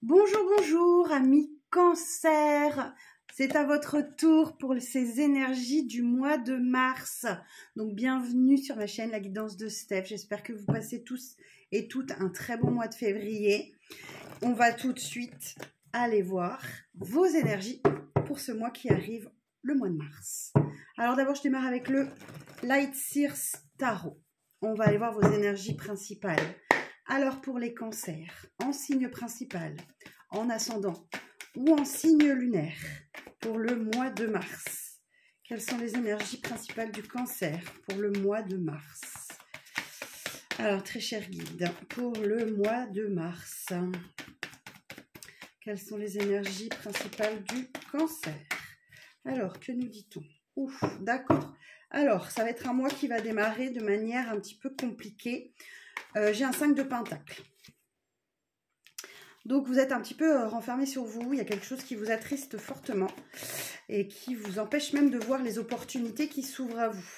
Bonjour, bonjour, amis Cancer. C'est à votre tour pour ces énergies du mois de mars. Donc, bienvenue sur ma chaîne La Guidance de Steph. J'espère que vous passez tous et toutes un très bon mois de février. On va tout de suite aller voir vos énergies pour ce mois qui arrive, le mois de mars. Alors, d'abord, je démarre avec le Light Seers Tarot. On va aller voir vos énergies principales. Alors, pour les cancers, en signe principal, en ascendant ou en signe lunaire, pour le mois de mars, quelles sont les énergies principales du cancer pour le mois de mars? Alors, très cher guide, pour le mois de mars, quelles sont les énergies principales du cancer? Alors, que nous dit-on? Ouf, d'accord. Alors, ça va être un mois qui va démarrer de manière un petit peu compliquée. J'ai un 5 de pentacle. Donc, vous êtes un petit peu renfermé sur vous. Il y a quelque chose qui vous attriste fortement et qui vous empêche même de voir les opportunités qui s'ouvrent à vous.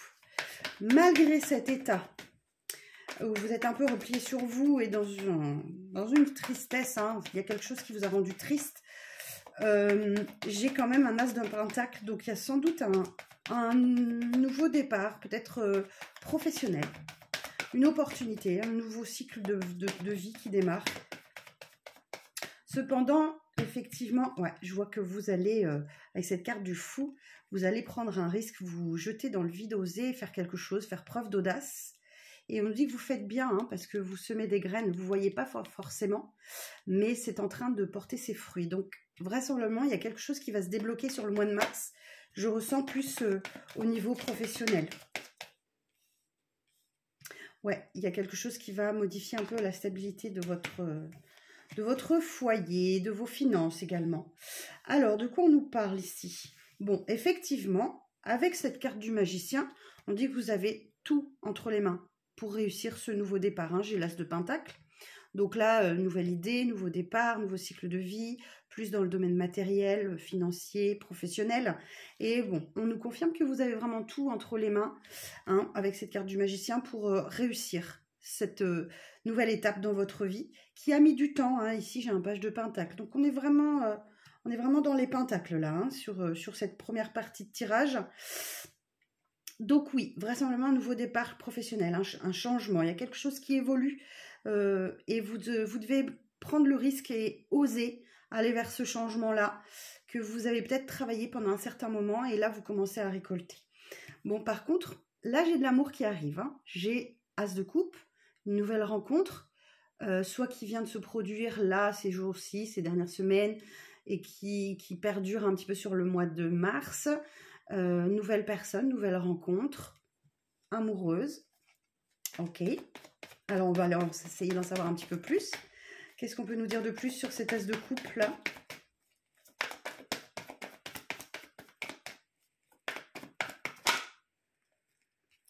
Malgré cet état où vous êtes un peu replié sur vous et dans une tristesse, hein, il y a quelque chose qui vous a rendu triste, j'ai quand même un as de pentacle. Donc, il y a sans doute un nouveau départ, peut-être professionnel. Une opportunité, un nouveau cycle de vie qui démarre. Cependant, effectivement, ouais, je vois que vous allez, avec cette carte du fou, vous allez prendre un risque, vous jeter dans le vide, oser faire quelque chose, faire preuve d'audace. Et on nous dit que vous faites bien, hein, parce que vous semez des graines, vous ne voyez pas forcément, mais c'est en train de porter ses fruits. Donc, vraisemblablement, il y a quelque chose qui va se débloquer sur le mois de mars. Je ressens plus au niveau professionnel. Ouais, il y a quelque chose qui va modifier un peu la stabilité de votre foyer, de vos finances également. Alors, de quoi on nous parle ici? Bon, effectivement, avec cette carte du magicien, on dit que vous avez tout entre les mains pour réussir ce nouveau départ. Hein. J'ai l'as de pentacle. Donc là, nouvelle idée, nouveau départ, nouveau cycle de vie, plus dans le domaine matériel, financier, professionnel. Et bon, on nous confirme que vous avez vraiment tout entre les mains, hein, avec cette carte du magicien pour réussir cette nouvelle étape dans votre vie qui a mis du temps. Hein. Ici, j'ai un page de pentacle. Donc, on est vraiment dans les pentacles là, hein, sur cette première partie de tirage. Donc oui, vraisemblablement un nouveau départ professionnel, un changement. Il y a quelque chose qui évolue et vous devez prendre le risque et oser aller vers ce changement-là que vous avez peut-être travaillé pendant un certain moment et là, vous commencez à récolter. Bon, par contre, là, j'ai de l'amour qui arrive. Hein. J'ai As de coupe, une nouvelle rencontre, soit qui vient de se produire là, ces jours-ci, ces dernières semaines, et qui perdure un petit peu sur le mois de mars. Nouvelle personne, nouvelle rencontre, amoureuse. Ok. Alors, on va essayer d'en savoir un petit peu plus. Qu'est-ce qu'on peut nous dire de plus sur cet as de coupe là?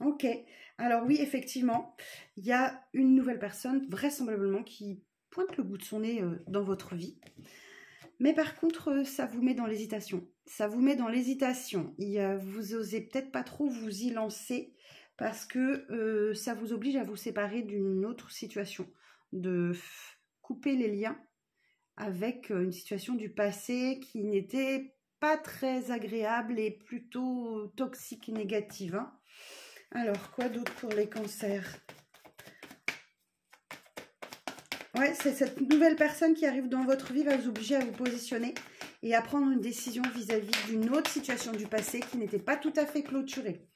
Ok. Alors oui, effectivement, il y a une nouvelle personne, vraisemblablement, qui pointe le bout de son nez dans votre vie. Mais par contre, ça vous met dans l'hésitation. Ça vous met dans l'hésitation. Vous osez peut-être pas trop vous y lancer parce que ça vous oblige à vous séparer d'une autre situation, de couper les liens avec une situation du passé qui n'était pas très agréable et plutôt toxique et négative. Hein. Alors, quoi d'autre pour les cancers? Ouais, c'est cette nouvelle personne qui arrive dans votre vie va vous obliger à vous positionner et à prendre une décision vis-à-vis d'une autre situation du passé qui n'était pas tout à fait clôturée.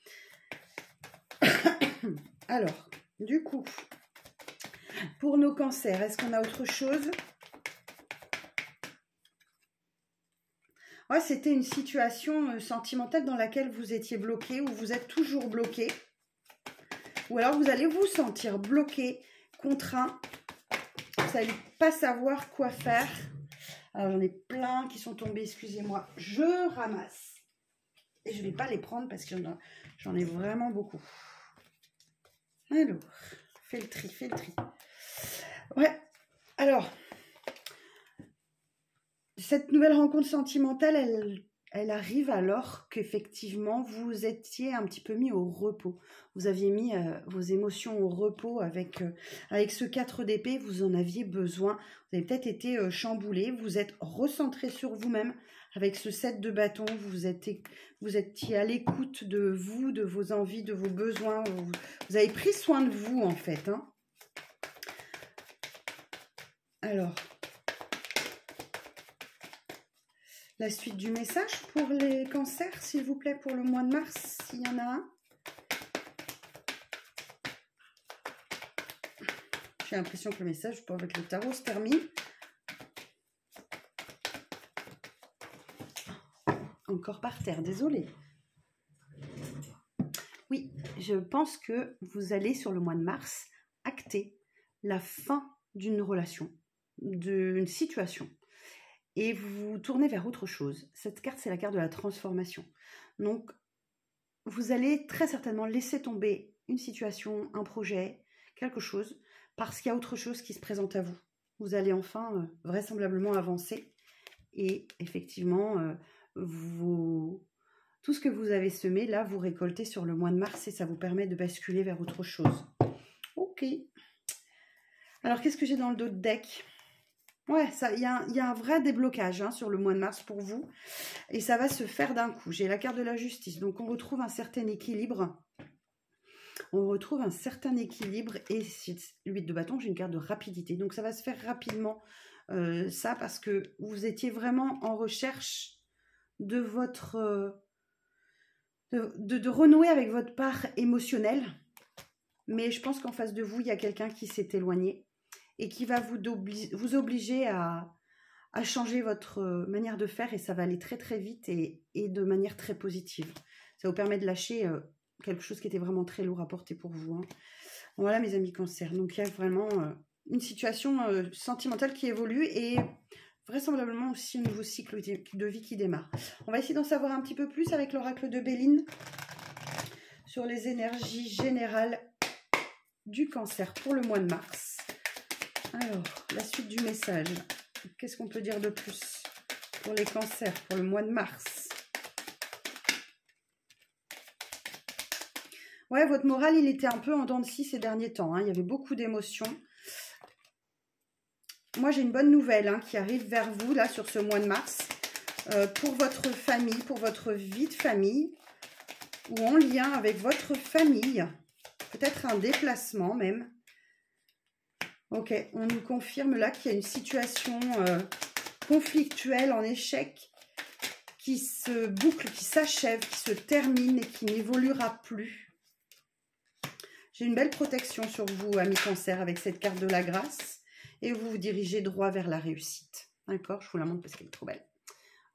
Alors, du coup, pour nos cancers, est-ce qu'on a autre chose? Ouais, c'était une situation sentimentale dans laquelle vous étiez bloqué ou vous êtes toujours bloqué. Ou alors vous allez vous sentir bloqué, contraint. Vous n'allez pas savoir quoi faire. Alors, j'en ai plein qui sont tombés, excusez-moi. Je ramasse. Et je ne vais pas les prendre parce que j'en ai vraiment beaucoup. Alors, fais le tri, fais le tri. Ouais, alors, cette nouvelle rencontre sentimentale, elle arrive alors qu'effectivement, vous étiez un petit peu mis au repos. Vous aviez mis vos émotions au repos avec ce 4 d'épée, vous en aviez besoin. Vous avez peut-être été chamboulé, vous êtes recentré sur vous-même avec ce 7 de bâton. Vous étiez à l'écoute de vous, de vos envies, de vos besoins. Vous avez pris soin de vous, en fait. Hein. Alors... la suite du message pour les cancers, s'il vous plaît, pour le mois de mars, s'il y en a un. J'ai l'impression que le message avec le tarot se termine. Encore par terre, désolée. Oui, je pense que vous allez, sur le mois de mars, acter la fin d'une relation, d'une situation. Et vous vous tournez vers autre chose. Cette carte, c'est la carte de la transformation. Donc, vous allez très certainement laisser tomber une situation, un projet, quelque chose, parce qu'il y a autre chose qui se présente à vous. Vous allez enfin, vraisemblablement, avancer. Et effectivement, tout ce que vous avez semé, là, vous récoltez sur le mois de mars et ça vous permet de basculer vers autre chose. Ok. Alors, qu'est-ce que j'ai dans le dos de deck ? Ouais, il y a un vrai déblocage hein, sur le mois de mars pour vous. Et ça va se faire d'un coup. J'ai la carte de la justice. Donc, on retrouve un certain équilibre. On retrouve un certain équilibre. Et 8 de bâton, j'ai une carte de rapidité. Donc, ça va se faire rapidement, ça, parce que vous étiez vraiment en recherche de votre... de renouer avec votre part émotionnelle. Mais je pense qu'en face de vous, il y a quelqu'un qui s'est éloigné. Et qui va vous obliger à changer votre manière de faire et ça va aller très très vite et de manière très positive. Ça vous permet de lâcher quelque chose qui était vraiment très lourd à porter pour vous. Hein. Voilà mes amis cancer. Donc il y a vraiment une situation sentimentale qui évolue et vraisemblablement aussi un nouveau cycle de vie qui démarre. On va essayer d'en savoir un petit peu plus avec l'oracle de Béline sur les énergies générales du cancer pour le mois de mars. Alors, la suite du message. Qu'est-ce qu'on peut dire de plus pour les cancers, pour le mois de mars? Ouais, votre moral, il était un peu en dents de scie ces derniers temps. Hein. Il y avait beaucoup d'émotions. Moi, j'ai une bonne nouvelle hein, qui arrive vers vous, là, sur ce mois de mars. Pour votre famille, pour votre vie de famille, ou en lien avec votre famille. Peut-être un déplacement, même. Ok, on nous confirme là qu'il y a une situation conflictuelle en échec qui se boucle, qui s'achève, qui se termine et qui n'évoluera plus. J'ai une belle protection sur vous, amis cancer, avec cette carte de la grâce. Et vous vous dirigez droit vers la réussite. D'accord, je vous la montre parce qu'elle est trop belle.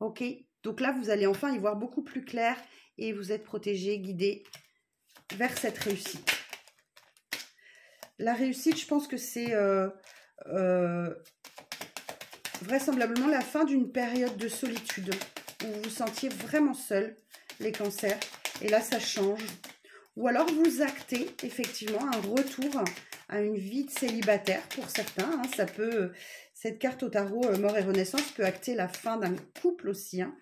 Ok, donc là, vous allez enfin y voir beaucoup plus clair et vous êtes protégé, guidé vers cette réussite. La réussite, je pense que c'est vraisemblablement la fin d'une période de solitude où vous vous sentiez vraiment seul, les cancers. Et là, ça change. Ou alors, vous actez effectivement un retour à une vie de célibataire pour certains. Hein, ça peut, cette carte au tarot, mort et renaissance, peut acter la fin d'un couple aussi. Hein.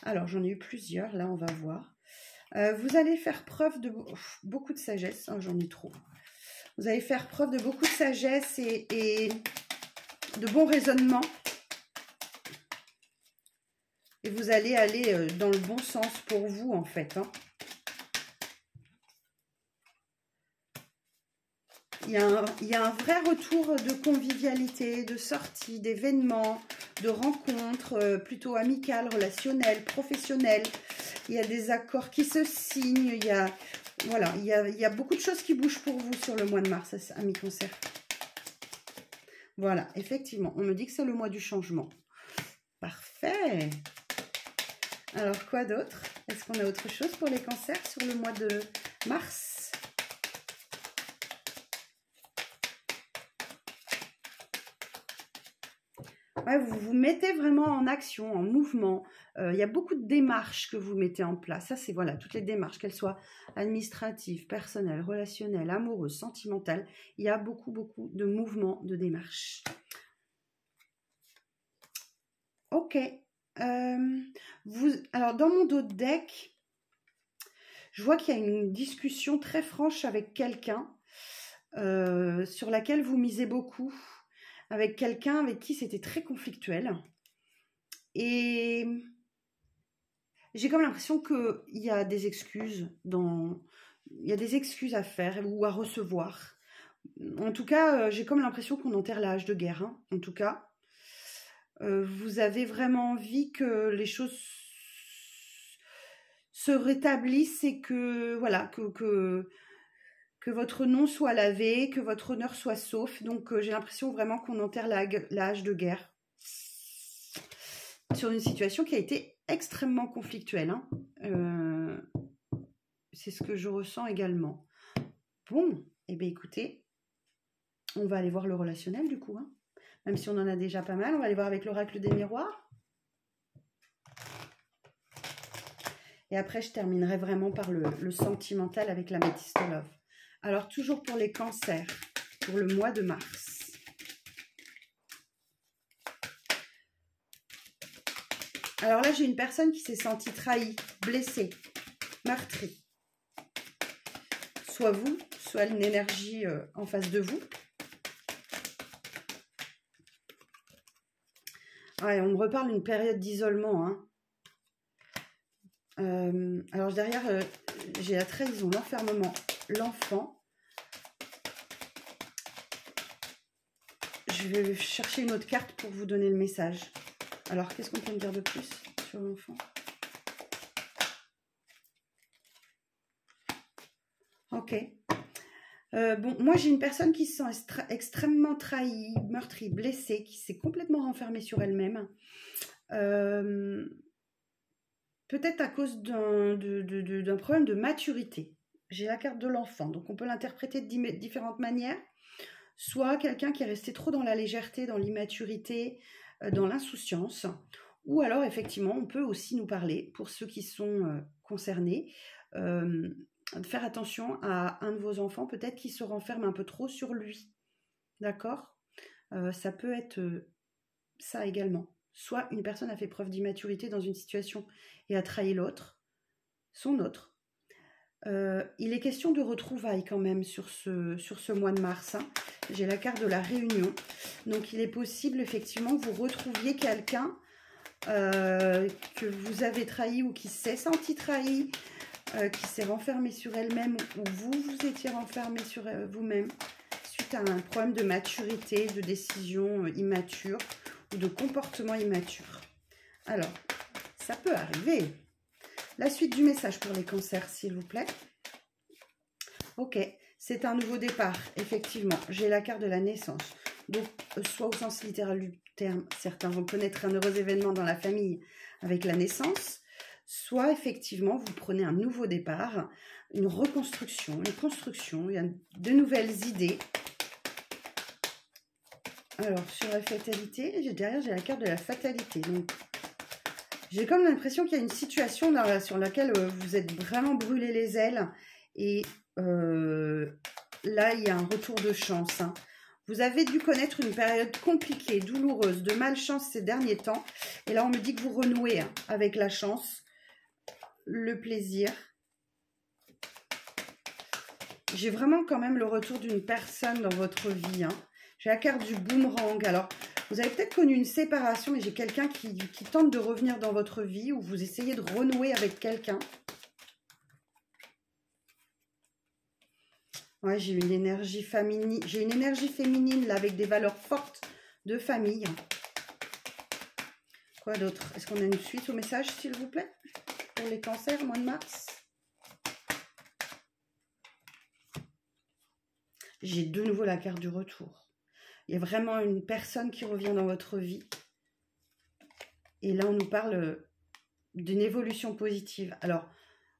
Alors, j'en ai eu plusieurs. Là, on va voir. Vous allez faire preuve de beaucoup de sagesse. Oh, j'en ai trop. Vous allez faire preuve de beaucoup de sagesse et de bon raisonnement. Et vous allez aller dans le bon sens pour vous, en fait. Hein. Il y a un vrai retour de convivialité, de sortie, d'événements, de rencontres, plutôt amicales, relationnelles, professionnelles. Il y a des accords qui se signent, voilà, il y a beaucoup de choses qui bougent pour vous sur le mois de mars, amis cancer. Voilà, effectivement, on me dit que c'est le mois du changement. Parfait. Alors, quoi d'autre? Est-ce qu'on a autre chose pour les cancers sur le mois de mars? Ouais, vous vous mettez vraiment en action, en mouvement. Il y a beaucoup de démarches que vous mettez en place. Ça, c'est voilà, toutes les démarches, qu'elles soient administratives, personnelles, relationnelles, amoureuses, sentimentales. Il y a beaucoup de mouvements, de démarches. Ok. Alors, dans mon dos de deck, je vois qu'il y a une discussion très franche avec quelqu'un sur laquelle vous misez beaucoup, avec quelqu'un avec qui c'était très conflictuel. Et j'ai comme l'impression qu'il y a des excuses il y a des excuses à faire ou à recevoir. En tout cas, j'ai comme l'impression qu'on enterre la hache de guerre. Hein. En tout cas, vous avez vraiment envie que les choses se rétablissent et que voilà que votre nom soit lavé, que votre honneur soit sauf. Donc j'ai l'impression vraiment qu'on enterre la hache de guerre sur une situation qui a été extrêmement conflictuelle. Hein. C'est ce que je ressens également. Bon, eh bien écoutez, on va aller voir le relationnel du coup. Hein. Même si on en a déjà pas mal, on va aller voir avec l'oracle des miroirs. Et après, je terminerai vraiment par le sentimental avec la Métiste Love. Alors, toujours pour les cancers, pour le mois de mars. Alors là, j'ai une personne qui s'est sentie trahie, blessée, meurtrie. Soit vous, soit une énergie en face de vous. Ouais, on me reparle d'une période d'isolement. Hein. Alors derrière, j'ai la trahison, l'enfermement, l'enfant. Je vais chercher une autre carte pour vous donner le message. Alors, qu'est-ce qu'on peut me dire de plus sur l'enfant? Ok. Bon, moi, j'ai une personne qui se sent extrêmement trahie, meurtrie, blessée, qui s'est complètement renfermée sur elle-même. Peut-être à cause d'un problème de maturité. J'ai la carte de l'enfant, donc on peut l'interpréter de différentes manières. Soit quelqu'un qui est resté trop dans la légèreté, dans l'immaturité, dans l'insouciance. Ou alors, effectivement, on peut aussi nous parler, pour ceux qui sont concernés, de faire attention à un de vos enfants, peut-être qui se renferme un peu trop sur lui. D'accord? Ça peut être ça également. Soit une personne a fait preuve d'immaturité dans une situation et a trahi l'autre, son autre. Il est question de retrouvailles quand même sur ce mois de mars. Hein. J'ai la carte de la réunion. Donc il est possible effectivement que vous retrouviez quelqu'un que vous avez trahi ou qui s'est senti trahi, qui s'est renfermé sur elle-même ou vous étiez renfermé sur vous-même suite à un problème de maturité, de décision immature ou de comportement immature. Alors, ça peut arriver. La suite du message pour les cancers, s'il vous plaît. Ok, c'est un nouveau départ, effectivement. J'ai la carte de la naissance. Donc, soit au sens littéral du terme, certains vont connaître un heureux événement dans la famille avec la naissance, soit effectivement, vous prenez un nouveau départ, une reconstruction, une construction, il y a de nouvelles idées. Alors, sur la fatalité, derrière, j'ai la carte de la fatalité. Donc, j'ai comme l'impression qu'il y a une situation sur laquelle vous êtes vraiment brûlé les ailes. Et là, il y a un retour de chance. Hein. Vous avez dû connaître une période compliquée, douloureuse, de malchance ces derniers temps. Et là, on me dit que vous renouez hein, avec la chance, le plaisir. J'ai vraiment quand même le retour d'une personne dans votre vie. Hein. J'ai la carte du boomerang. Alors, vous avez peut-être connu une séparation et j'ai quelqu'un qui tente de revenir dans votre vie ou vous essayez de renouer avec quelqu'un. Ouais, j'ai une énergie féminine. J'ai une énergie féminine là avec des valeurs fortes de famille. Quoi d'autre? Est-ce qu'on a une suite au message, s'il vous plaît? Pour les cancers, mois de mars. J'ai de nouveau la carte du retour. Il y a vraiment une personne qui revient dans votre vie. Et là, on nous parle d'une évolution positive. Alors,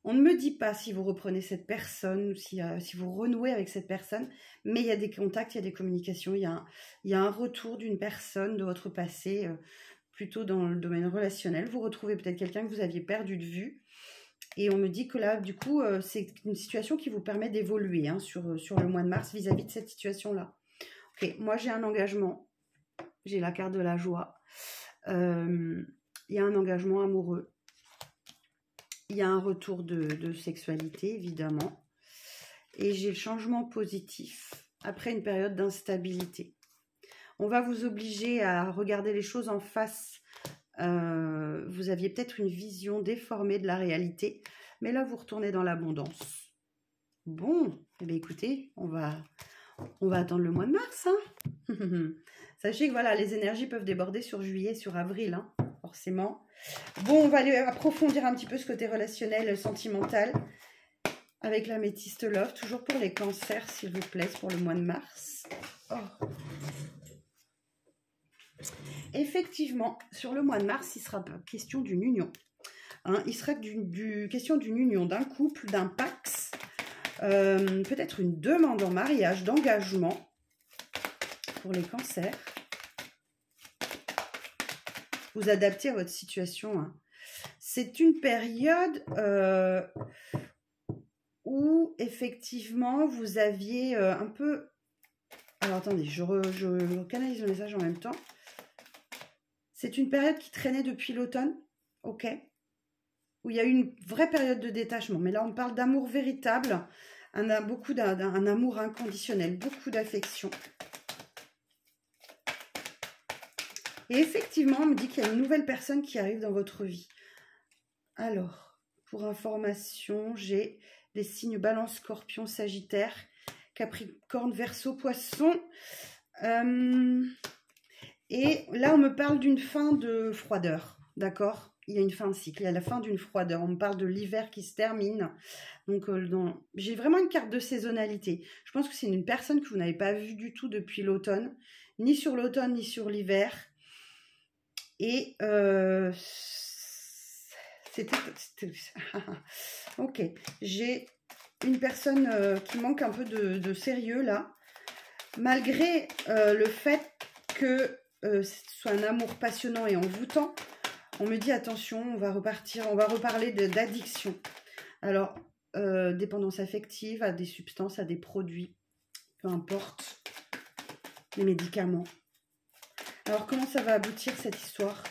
on ne me dit pas si vous reprenez cette personne, si vous renouez avec cette personne, mais il y a des contacts, il y a des communications, il y a un retour d'une personne de votre passé, plutôt dans le domaine relationnel. Vous retrouvez peut-être quelqu'un que vous aviez perdu de vue. Et on me dit que là, du coup, c'est une situation qui vous permet d'évoluer hein, sur le mois de mars vis-à-vis de cette situation-là. Ok, moi j'ai un engagement, j'ai la carte de la joie. il y a un engagement amoureux. Il y a un retour de sexualité, évidemment. Et j'ai le changement positif après une période d'instabilité. On va vous obliger à regarder les choses en face. Vous aviez peut-être une vision déformée de la réalité, mais là, vous retournez dans l'abondance. Bon, eh bien, écoutez, on va attendre le mois de mars. Hein. Sachez que voilà, les énergies peuvent déborder sur juillet, sur avril, hein, forcément. Bon, on va aller approfondir un petit peu ce côté relationnel, sentimental, avec l'améthyste love, toujours pour les cancers, s'il vous plaît, pour le mois de mars. Oh. Effectivement, sur le mois de mars, il sera question d'une union. Hein, il sera question d'une union, d'un couple, d'un pax, peut-être une demande en mariage, d'engagement pour les cancers. Vous adaptez à votre situation. Hein. C'est une période où, effectivement, vous aviez un peu... Alors, attendez, je canalise le message en même temps. C'est une période qui traînait depuis l'automne, ok, où il y a eu une vraie période de détachement. Mais là, on parle d'amour véritable, un amour inconditionnel, beaucoup d'affection. Et effectivement, on me dit qu'il y a une nouvelle personne qui arrive dans votre vie. Alors, pour information, j'ai les signes Balance, Scorpion, Sagittaire, Capricorne, Verseau, Poisson. Et là, on me parle d'une fin de froideur, d'accord? Il y a une fin de cycle, il y a la fin d'une froideur. On me parle de l'hiver qui se termine. Donc, j'ai vraiment une carte de saisonnalité. Je pense que c'est une personne que vous n'avez pas vue du tout depuis l'automne, ni sur l'automne, ni sur l'hiver. Et ok, j'ai une personne qui manque un peu de sérieux là, malgré le fait que ce soit un amour passionnant et envoûtant. On me dit attention, on va reparler d'addiction. Alors, dépendance affective à des substances, à des produits, peu importe, les médicaments. Alors, comment ça va aboutir cette histoire?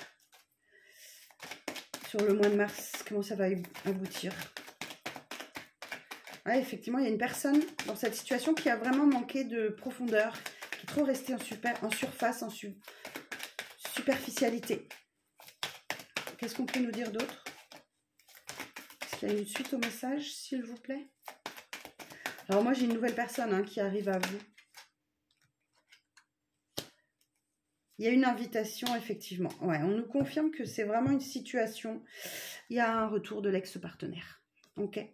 Sur le mois de mars, comment ça va aboutir? Ah, effectivement, il y a une personne dans cette situation qui a vraiment manqué de profondeur, qui est trop restée en surface, en superficialité. Qu'est-ce qu'on peut nous dire d'autre? Est-ce qu'il y a une suite au message, s'il vous plaît? Alors moi, j'ai une nouvelle personne qui arrive à vous. Il y a une invitation, effectivement. Ouais, on nous confirme que c'est vraiment une situation. Il y a un retour de l'ex-partenaire. Ok.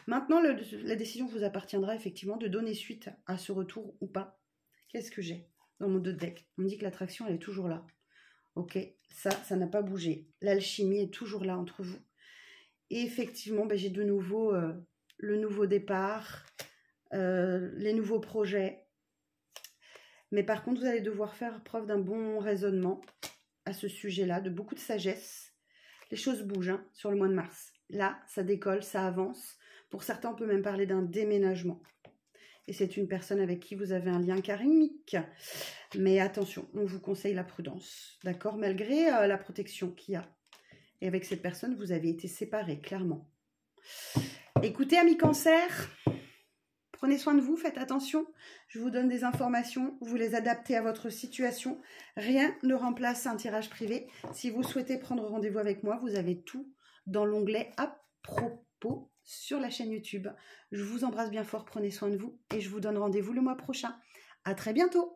Maintenant, la décision vous appartiendra effectivement de donner suite à ce retour ou pas. Qu'est-ce que j'ai dans mon 2 deck? On me dit que l'attraction, elle est toujours là. Ok, ça n'a pas bougé. L'alchimie est toujours là entre vous. Et effectivement, j'ai de nouveau le nouveau départ, les nouveaux projets. Mais par contre, vous allez devoir faire preuve d'un bon raisonnement à ce sujet-là, de beaucoup de sagesse. Les choses bougent sur le mois de mars. Là, ça décolle, ça avance. Pour certains, on peut même parler d'un déménagement. Et c'est une personne avec qui vous avez un lien karmique. Mais attention, on vous conseille la prudence, d'accord? Malgré la protection qu'il y a. Et avec cette personne, vous avez été séparés, clairement. Écoutez, amis cancer, prenez soin de vous, faites attention. Je vous donne des informations, vous les adaptez à votre situation. Rien ne remplace un tirage privé. Si vous souhaitez prendre rendez-vous avec moi, vous avez tout dans l'onglet à propos sur la chaîne YouTube. Je vous embrasse bien fort, prenez soin de vous et je vous donne rendez-vous le mois prochain. À très bientôt.